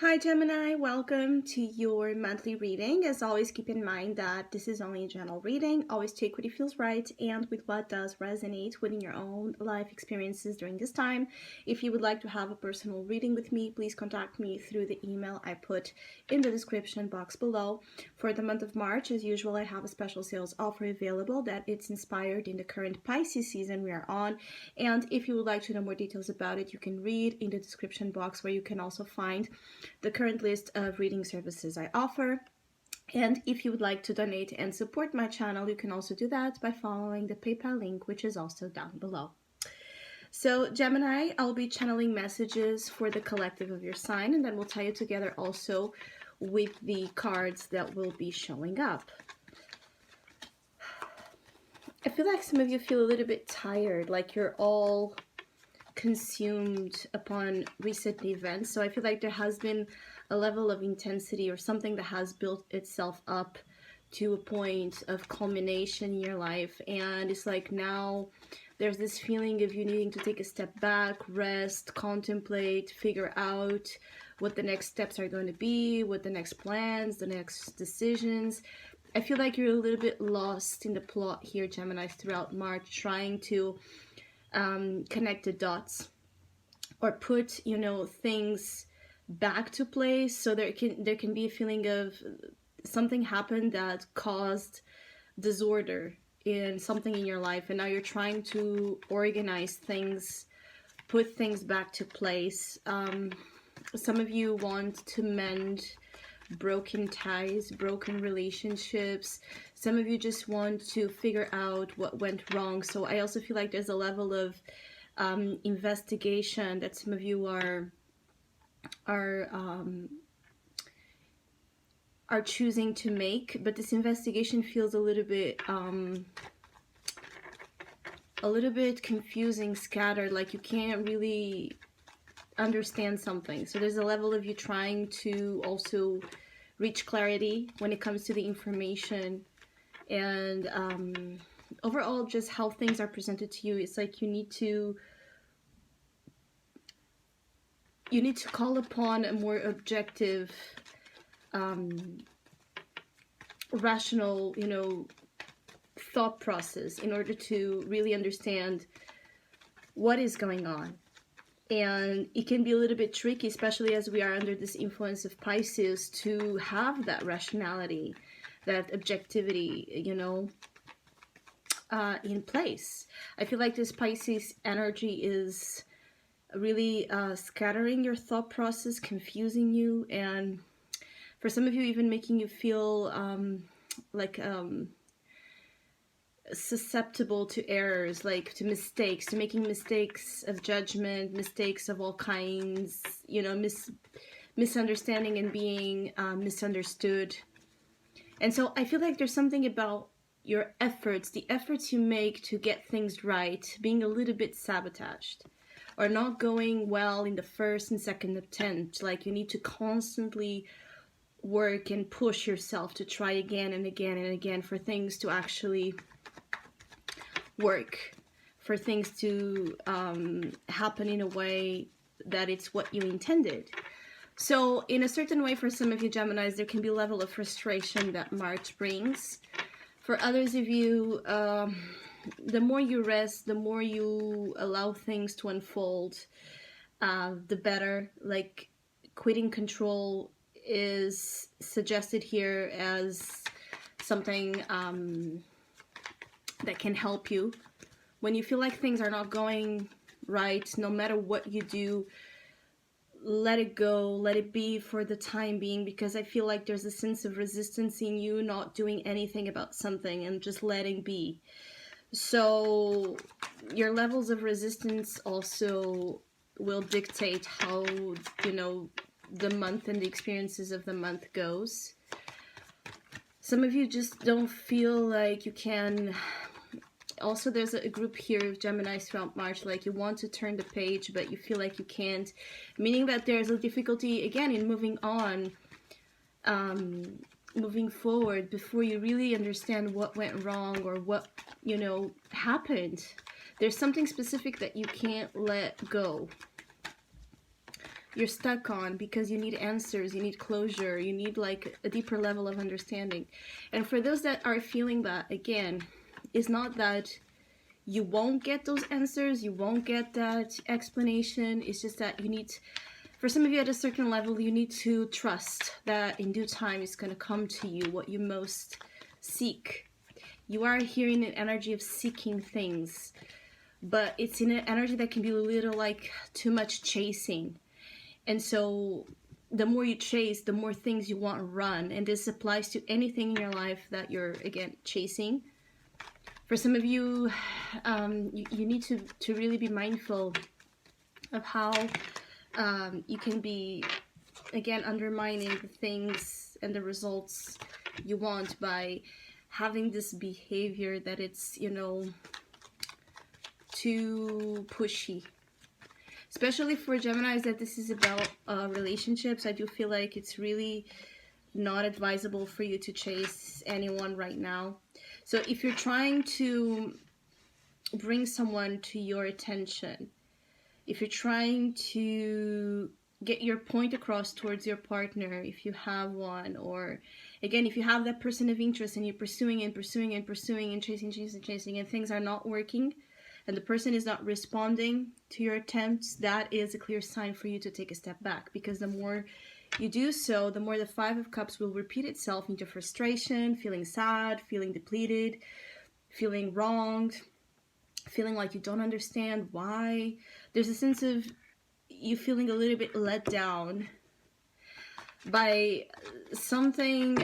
Hi Gemini, welcome to your monthly reading. As always, keep in mind that this is only a general reading. Always take what feels right and with what does resonate within your own life experiences during this time. If you would like to have a personal reading with me, please contact me through the email I put in the description box below. For the month of March, as usual, I have a special sales offer available that it's inspired in the current Pisces season we are on. And if you would like to know more details about it, you can read in the description box where you can also find the current list of reading services I offer. And if you would like to donate and support my channel, you can also do that by following the PayPal link, which is also down below. So Gemini, I'll be channeling messages for the collective of your sign, and then we'll tie it together also with the cards that will be showing up. I feel like some of you feel a little bit tired, like you're all consumed upon recent events. So I feel like there has been a level of intensity or something that has built itself up to a point of culmination in your life, and it's like now there's this feeling of you needing to take a step back, rest, contemplate, figure out what the next steps are going to be, what the next plans, the next decisions. I feel like you're a little bit lost in the plot here, Gemini, throughout March, trying to connect the dots or put things back to place. So there can be a feeling of something happened that caused disorder in something in your life, and now you're trying to organize things, put things back to place. Some of you want to mend broken ties, broken relationships. Some of you just want to figure out what went wrong. So I also feel like there's a level of investigation that some of you are choosing to make, but this investigation feels a little bit confusing, scattered, like you can't really understand something. So there's a level of you trying to also reach clarity when it comes to the information, and overall just how things are presented to you. It's like you need to call upon a more objective, rational, thought process in order to really understand what is going on. And it can be a little bit tricky, especially as we are under this influence of Pisces, to have that rationality, that objectivity, in place. I feel like this Pisces energy is really scattering your thought process, confusing you, and for some of you even making you feel susceptible to errors, like to mistakes, to making mistakes of judgment, mistakes of all kinds, misunderstanding and being misunderstood. And so I feel like there's something about your efforts, the efforts you make to get things right, being a little bit sabotaged or not going well in the first and second attempt. Like you need to constantly work and push yourself to try again and again and again for things to actually work, for things to happen in a way that it's what you intended. So in a certain way, for some of you Geminis, there can be a level of frustration that March brings. For others of you, the more you rest, the more you allow things to unfold, the better. Like quitting control is suggested here as something that can help you. When you feel like things are not going right, no matter what you do, let it go, let it be for the time being, because I feel like there's a sense of resistance in you not doing anything about something and just letting be. So your levels of resistance also will dictate how, the month and the experiences of the month goes. Some of you just don't feel like you can. Also, there's a group here of Geminis throughout March, like you want to turn the page, but you feel like you can't, meaning that there's a difficulty, again, in moving on, moving forward before you really understand what went wrong or what, happened. There's something specific that you can't let go. you're stuck on because you need answers, you need closure, you need like a deeper level of understanding. And for those that are feeling that, again, it's not that you won't get those answers, you won't get that explanation. It's just that you need, for some of you at a certain level, you need to trust that in due time it's going to come to you what you most seek. You are here in an energy of seeking things, but it's in an energy that can be a little like too much chasing. And so the more you chase, the more things you want to run. And this applies to anything in your life that you're, again, chasing. For some of you, you need to really be mindful of how you can be, again, undermining the things and the results you want by having this behavior that it's, you know, too pushy. Especially for Geminis, that this is about relationships. I do feel like it's really not advisable for you to chase anyone right now. So if you're trying to bring someone to your attention, if you're trying to get your point across towards your partner, if you have one, or again, if you have that person of interest and you're pursuing and pursuing and pursuing and chasing and things are not working, and the person is not responding to your attempts, that is a clear sign for you to take a step back. Because the more you do so, the more the Five of Cups will repeat itself into frustration, feeling sad, feeling depleted, feeling wronged, feeling like you don't understand why. There's a sense of you feeling a little bit let down by something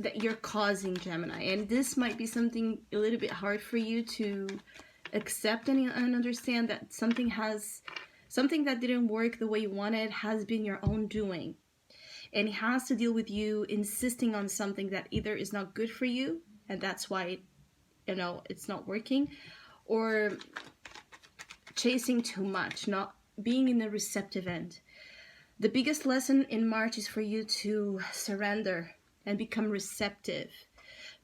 that you're causing, Gemini. And this might be something a little bit hard for you to accept and understand, that something that didn't work the way you wanted has been your own doing. And it has to deal with you insisting on something that either is not good for you, and that's why, you know, it's not working, or chasing too much, not being in the receptive end. The biggest lesson in March is for you to surrender and become receptive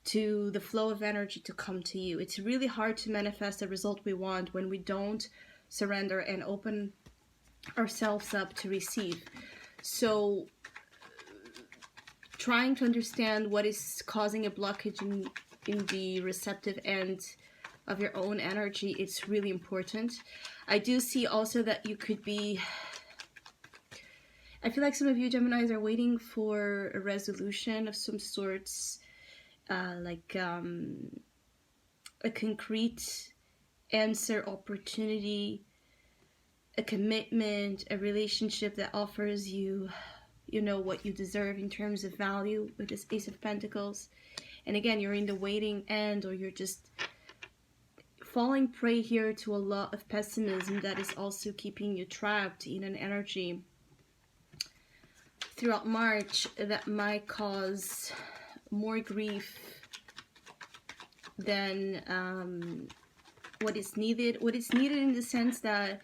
to the flow of energy to come to you. It's really hard to manifest the result we want when we don't surrender and open ourselves up to receive. So trying to understand what is causing a blockage in the receptive end of your own energy, it's really important. I do see also that you could be, I feel like some of you Geminis are waiting for a resolution of some sorts, like a concrete answer, opportunity, a commitment, a relationship that offers you, you know, what you deserve in terms of value with this Ace of Pentacles. And again, you're in the waiting end, or you're just falling prey here to a lot of pessimism that is also keeping you trapped in an energy throughout March that might cause more grief than what is needed. What is needed in the sense that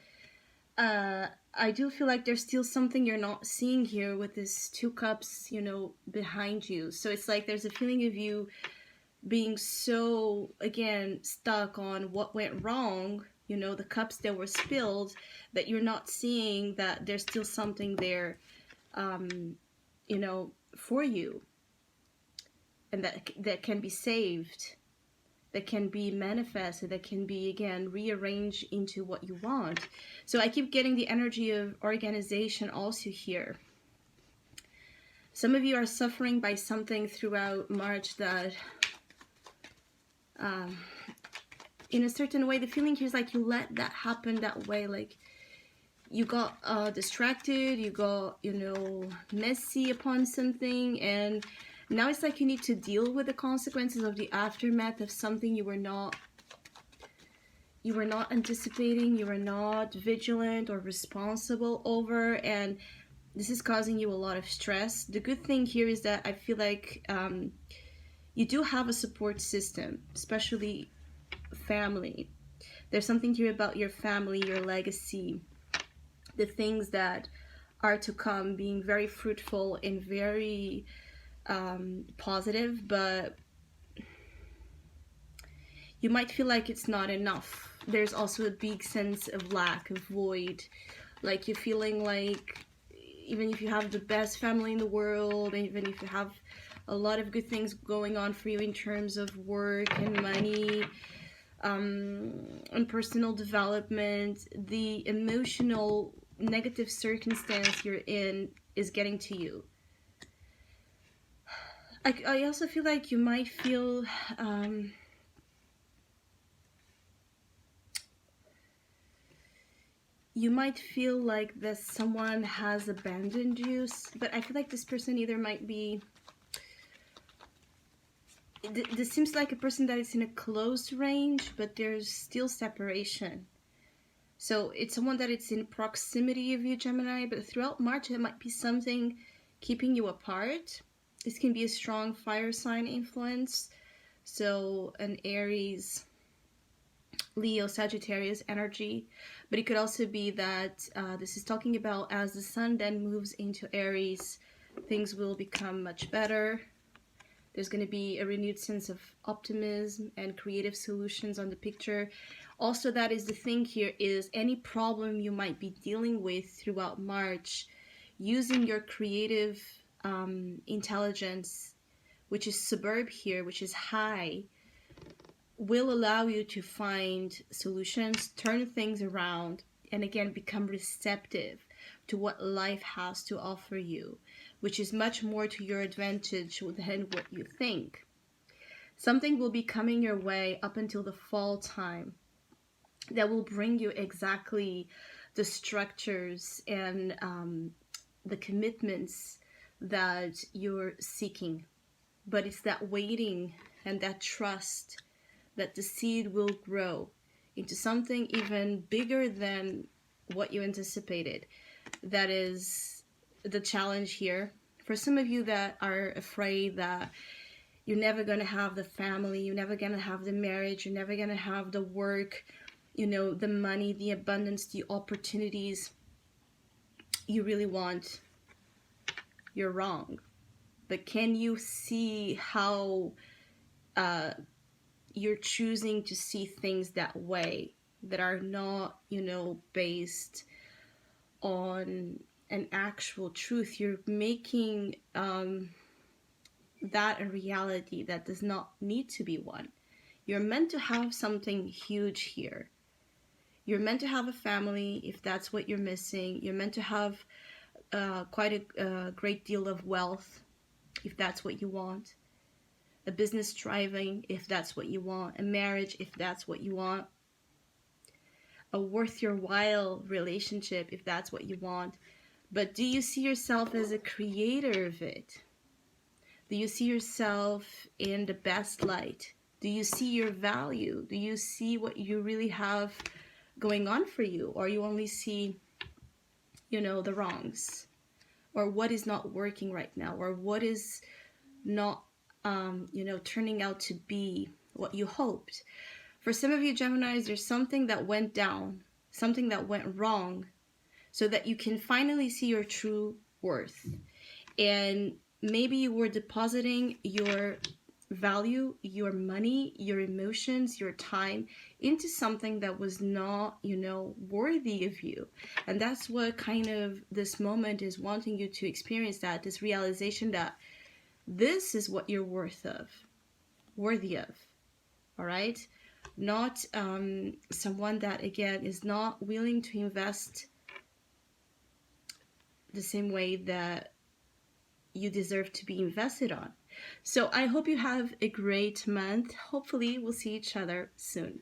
I do feel like there's still something you're not seeing here with this Two Cups, you know, behind you. So it's like there's a feeling of you being so, again, stuck on what went wrong, you know, the cups that were spilled, that you're not seeing that there's still something there, you know, for you, and that can be saved, that can be manifested, that can be, again, rearranged into what you want. So I keep getting the energy of organization also here. Some of you are suffering by something throughout March that, in a certain way, the feeling here is like you let that happen that way, like you got distracted, you got, you know, messy upon something, and now it's like you need to deal with the consequences of the aftermath of something you were not anticipating, you were not vigilant or responsible over, and this is causing you a lot of stress. The good thing here is that I feel like you do have a support system, especially family. There's something here about your family, your legacy, the things that are to come being very fruitful and very positive, but you might feel like it's not enough. There's also a big sense of lack, of void, Like you're feeling like even if you have the best family in the world, and even if you have a lot of good things going on for you in terms of work and money, and personal development, the emotional negative circumstance you're in is getting to you. I also feel like you might feel like that someone has abandoned you, but I feel like this person either might be, this seems like a person that is in a close range, but there's still separation. So it's someone that it's in proximity of you, Gemini, but throughout March, it might be something keeping you apart. This can be a strong fire sign influence. So an Aries, Leo, Sagittarius energy. But it could also be that this is talking about as the sun then moves into Aries, things will become much better. There's going to be a renewed sense of optimism and creative solutions on the picture. Also, that is the thing here, is any problem you might be dealing with throughout March, using your creative intelligence, which is suburb here, which is high, will allow you to find solutions, turn things around, and again, become receptive to what life has to offer you, which is much more to your advantage than what you think. Something will be coming your way up until the fall time that will bring you exactly the structures and the commitments that you're seeking. But it's that waiting and that trust that the seed will grow into something even bigger than what you anticipated. That is the challenge here. For some of you that are afraid that you're never going to have the family, you're never going to have the marriage, you're never going to have the work, you know, the money, the abundance, the opportunities you really want, you're wrong. But can you see how you're choosing to see things that way, that are not, you know, based on an actual truth? You're making that a reality that does not need to be one. You're meant to have something huge here. You're meant to have a family if that's what you're missing. You're meant to have quite a great deal of wealth if that's what you want. A business thriving if that's what you want. A marriage if that's what you want. A worth your while relationship if that's what you want. But do you see yourself as a creator of it? Do you see yourself in the best light? Do you see your value? Do you see what you really have going on for you? Or you only see, you know, the wrongs? Or what is not working right now? Or what is not, you know, turning out to be what you hoped? For some of you Geminis, there's something that went down, something that went wrong, so that you can finally see your true worth. And maybe you were depositing your value, your money, your emotions, your time into something that was not, you know, worthy of you. And that's what kind of this moment is wanting you to experience, that this realization that this is what you're worthy of. All right? Not someone that, again, is not willing to invest the same way that you deserve to be invested on. So I hope you have a great month. Hopefully we'll see each other soon.